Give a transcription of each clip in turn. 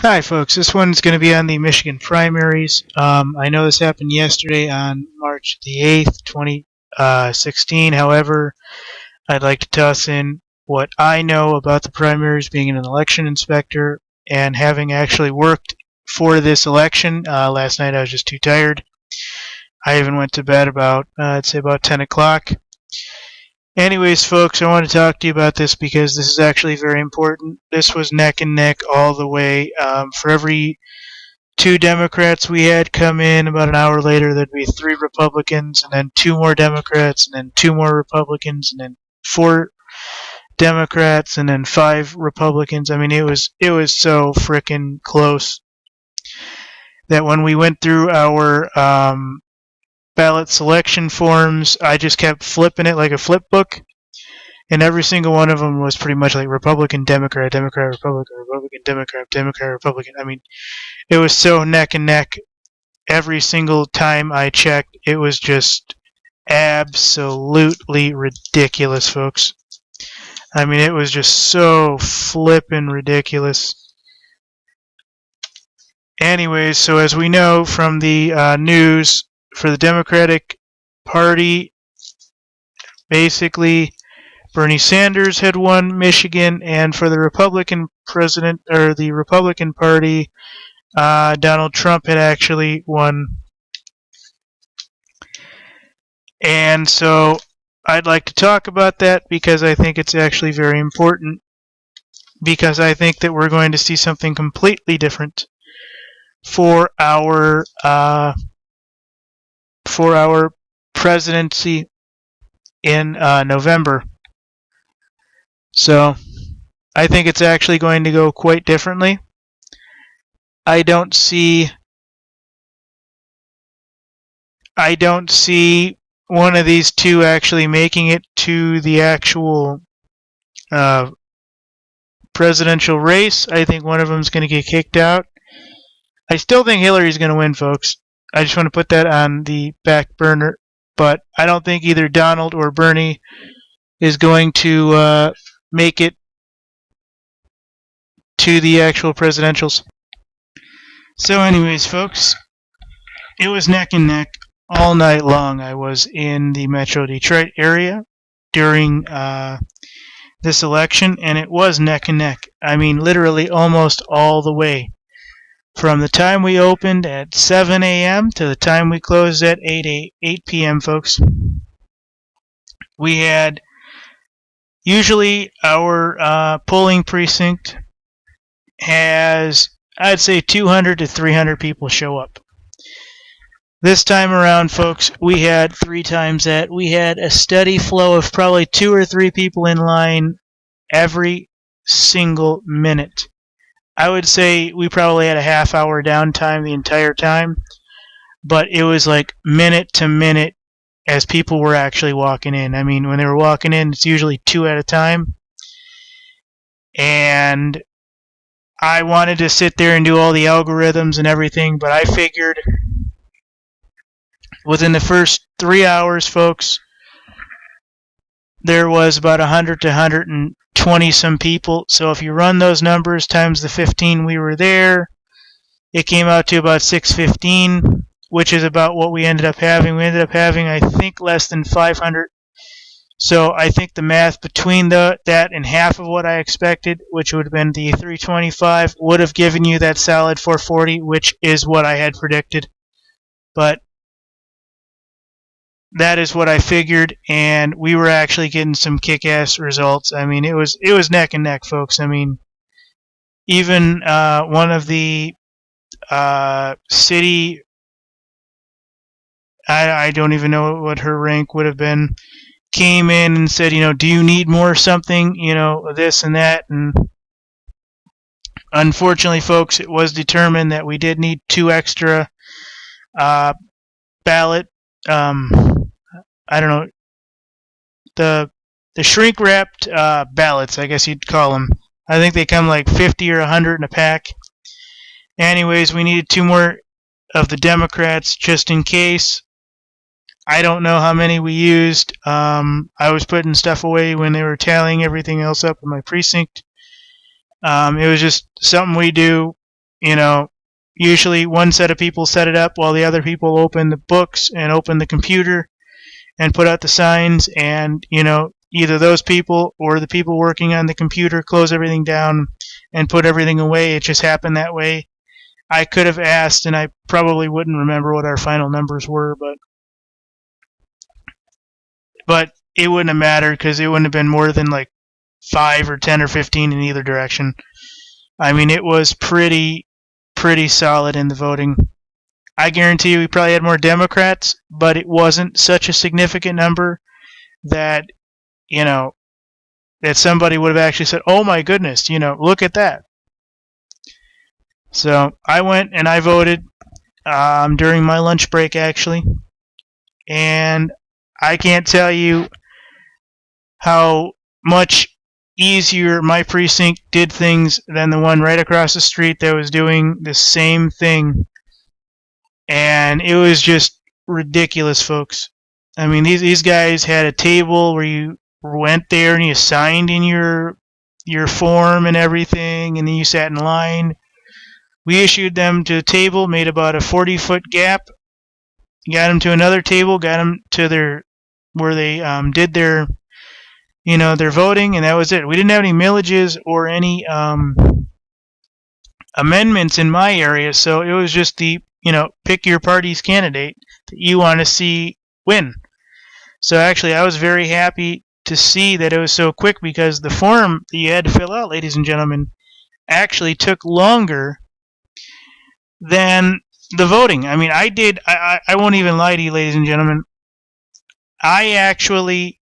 Hi, folks. This one's going to be on the Michigan primaries. I know this happened yesterday on March the 8th, 2016. However, I'd like to toss in what I know about the primaries being an election inspector and having actually worked for this election. Last night I was just too tired. I even went to bed about, I'd say about 10 o'clock. Anyways, folks, I want to talk to you about this because this is actually very important. This was neck and neck all the way. For every two Democrats we had come in, about an hour later there'd be three Republicans, and then two more Democrats, and then two more Republicans, and then four Democrats, and then five Republicans. I mean, it was so frickin' close that when we went through our ballot selection forms, I just kept flipping it like a flip book, and every single one of them was pretty much like Republican, Democrat, Democrat, Republican, Republican, Democrat, Democrat, Republican. I mean, it was so neck and neck. Every single time I checked, it was just absolutely ridiculous, folks. I mean, it was just so flippin' ridiculous. Anyways, so as we know from the news, for the Democratic Party, basically Bernie Sanders had won Michigan, and for the Republican president, or the Republican Party, Donald Trump had actually won. And so I'd like to talk about that because I think it's actually very important, because I think that we're going to see something completely different for our presidency in November. So I think it's actually going to go quite differently. I don't see one of these two actually making it to the actual presidential race. I think one of them is going to get kicked out. I still think Hillary's going to win, folks. I just want to put that on the back burner. But I don't think either Donald or Bernie is going to make it to the actual presidentials. So anyways, folks, it was neck and neck all night long. I was in the Metro Detroit area during this election, and it was neck and neck. I mean, literally almost all the way. From the time we opened at 7 a.m. to the time we closed at 8 p.m., folks. We had, usually our polling precinct has, I'd say, 200 to 300 people show up. This time around, folks, we had three times that. We had a steady flow of probably 2 or 3 people in line every single minute. I would say we probably had a half-hour downtime the entire time, but it was like minute to minute as people were actually walking in. I mean, when they were walking in, it's usually 2 at a time, and I wanted to sit there and do all the algorithms and everything, but I figured within the first 3 hours, folks, there was about 100 to 120 some people. So if you run those numbers times the 15 we were there, it came out to about 615, which is about what we ended up having. We ended up having, I think, less than 500. So I think the math between that and half of what I expected, which would have been the 325, would have given you that solid 440, which is what I had predicted. But that is what I figured, and we were actually getting some kick-ass results. I mean, it was neck and neck, folks. I mean, even one of the city, I don't even know what her rank would have been, came in and said, do you need more something, this and that. And unfortunately, folks, it was determined that we did need 2 extra ballot, I don't know, the shrink wrapped ballots, I guess you'd call them. I think they come like 50 or 100 in a pack. Anyways, we needed 2 more of the Democrats just in case. I don't know how many we used. I was putting stuff away when they were tallying everything else up in my precinct. It was just something we do. usually one set of people set it up while the other people open the books and open the computer and put out the signs, and either those people or the people working on the computer close everything down and put everything away. It just happened that way. I could have asked, and I probably wouldn't remember what our final numbers were, but it wouldn't have mattered because it wouldn't have been more than like 5 or 10 or 15 in either direction. I mean, it was pretty solid in the voting. I guarantee you we probably had more Democrats, but it wasn't such a significant number that, that somebody would have actually said, oh my goodness, look at that. So I went and I voted during my lunch break, actually. And I can't tell you how much easier my precinct did things than the one right across the street that was doing the same thing. And it was just ridiculous, folks. I mean, these guys had a table where you went there and you signed in your form and everything, and then you sat in line. We issued them to a table, made about a 40-foot gap, got them to another table, got them to where they did their voting, and that was it. We didn't have any millages or any amendments in my area, so it was just the pick your party's candidate that you want to see win. So actually, I was very happy to see that it was so quick, because the form that you had to fill out, ladies and gentlemen, actually took longer than the voting. I mean, I won't even lie to you, ladies and gentlemen. I actually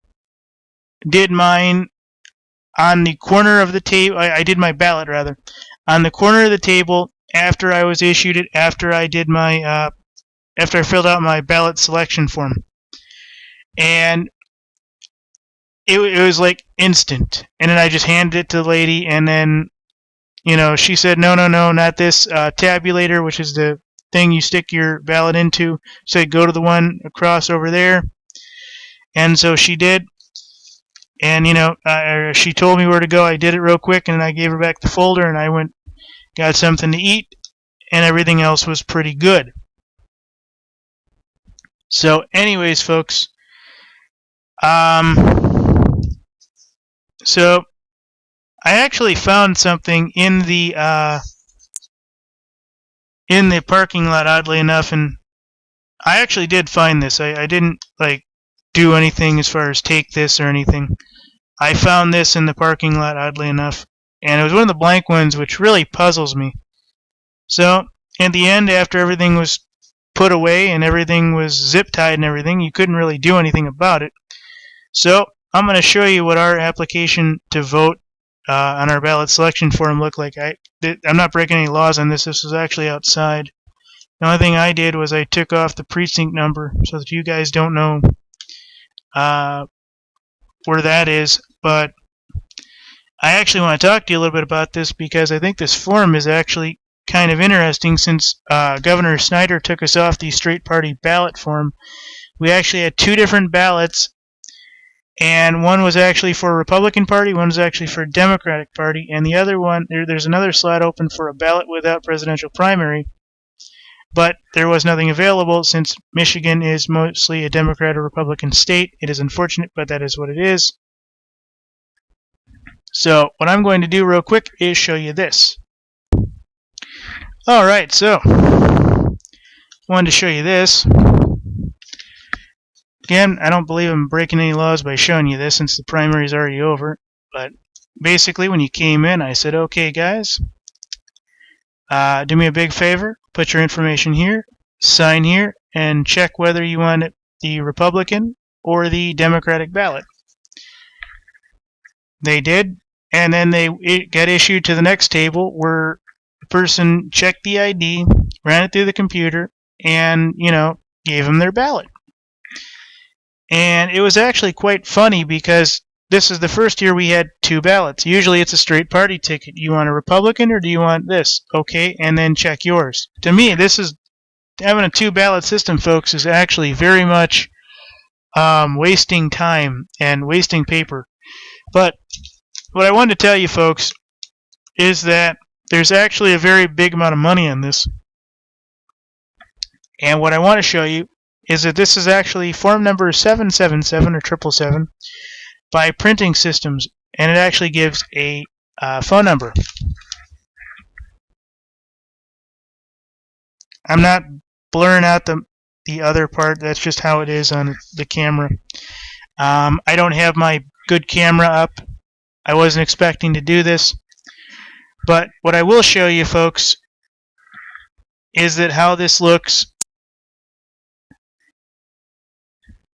did mine on the corner of the table. I did my ballot, rather, on the corner of the table after I was issued it, after I did my after I filled out my ballot selection form. And it was like instant. And then I just handed it to the lady, and then she said, no, not this tabulator, which is the thing you stick your ballot into. She said, go to the one across over there. And so she did. And, she told me where to go. I did it real quick, and then I gave her back the folder, and I went, got something to eat, and everything else was pretty good. So, anyways, folks, so I actually found something in the parking lot, oddly enough, and I actually did find this. I didn't do anything as far as take this or anything. I found this in the parking lot, oddly enough, and it was one of the blank ones, which really puzzles me. So in the end, after everything was put away and everything was zip tied and everything, you couldn't really do anything about it. So I'm going to show you what our application to vote on our ballot selection form looked like. I'm not breaking any laws on this. This was actually outside. The only thing I did was I took off the precinct number so that you guys don't know where that is. But I actually want to talk to you a little bit about this, because I think this form is actually kind of interesting. Since Governor Snyder took us off the straight party ballot form, we actually had 2 different ballots, and one was actually for a Republican Party, one was actually for a Democratic Party, and the other one, there's another slot open for a ballot without presidential primary, but there was nothing available since Michigan is mostly a Democrat or Republican state. It is unfortunate, but that is what it is. So what I'm going to do real quick is show you this. Alright, so wanted to show you this. Again, I don't believe I'm breaking any laws by showing you this, since the primary is already over. But basically, when you came in, I said, okay, guys, do me a big favor. Put your information here, sign here, and check whether you want the Republican or the Democratic ballot. They did, and then it got issued to the next table, where the person checked the ID, ran it through the computer, and, gave them their ballot. And it was actually quite funny, because this is the first year we had 2 ballots. Usually it's a straight party ticket. You want a Republican or do you want this? Okay, and then check yours. To me, having a 2 ballot system, folks, is actually very much wasting time and wasting paper. But what I wanted to tell you, folks, is that there's actually a very big amount of money on this. And what I want to show you is that this is actually form number 777 or 777 by Printing Systems, and it actually gives a phone number. I'm not blurring out the other part. That's just how it is on the camera. I don't have my good camera up. I wasn't expecting to do this. But what I will show you, folks, is that how this looks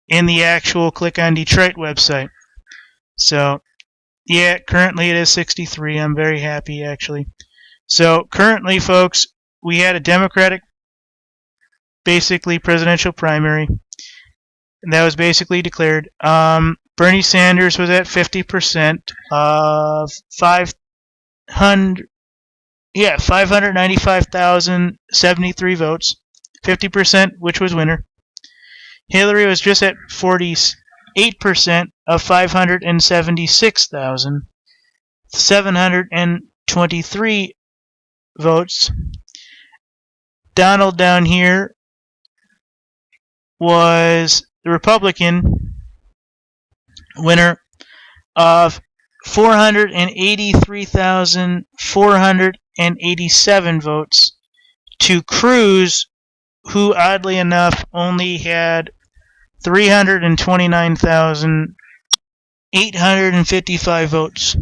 in the actual Click on Detroit website. So, yeah, currently it is 63. I'm very happy, actually. So, currently, folks, we had a Democratic, basically presidential primary, and that was basically declared. Bernie Sanders was at 50% of 595,073 votes, 50%, which was winner. Hillary was just at 48% of 576,723 votes. Donald down here was the Republican winner of 483,487 votes to Cruz, who oddly enough only had 329,855 votes.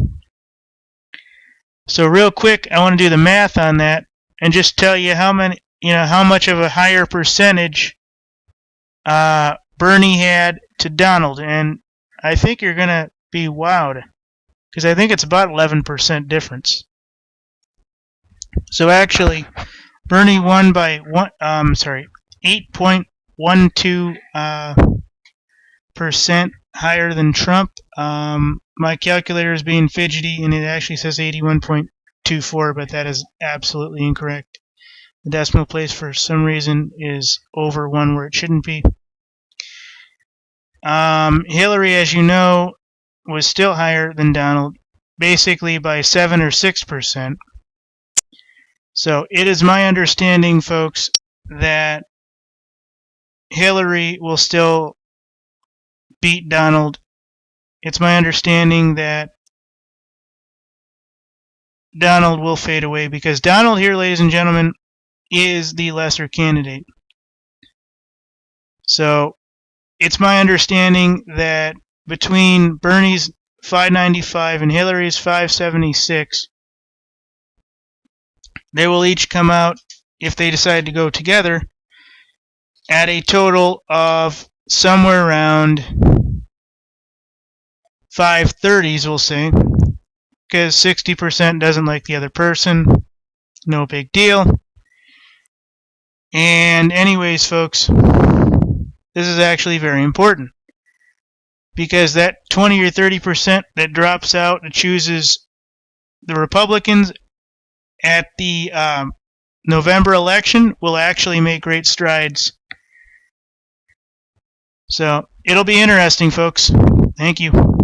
So real quick, I want to do the math on that and just tell you how much of a higher percentage Bernie had to Donald, and I think you're gonna be wowed because I think it's about 11% difference. So actually, Bernie won by 8.12% higher than Trump. My calculator is being fidgety, and it actually says 81.24, but that is absolutely incorrect. The decimal place, for some reason, is over 1 where it shouldn't be. Hillary, as you know, was still higher than Donald, basically by 7 or 6%. So it is my understanding, folks, that Hillary will still beat Donald. It's my understanding that Donald will fade away because Donald here, ladies and gentlemen, is the lesser candidate. So it's my understanding that between Bernie's 595 and Hillary's 576, they will each come out, if they decide to go together, at a total of somewhere around 530s, we'll say, because 60% doesn't like the other person. No big deal. And anyways, folks, this is actually very important because that 20 or 30% that drops out and chooses the Republicans at the November election will actually make great strides. So it'll be interesting, folks. Thank you.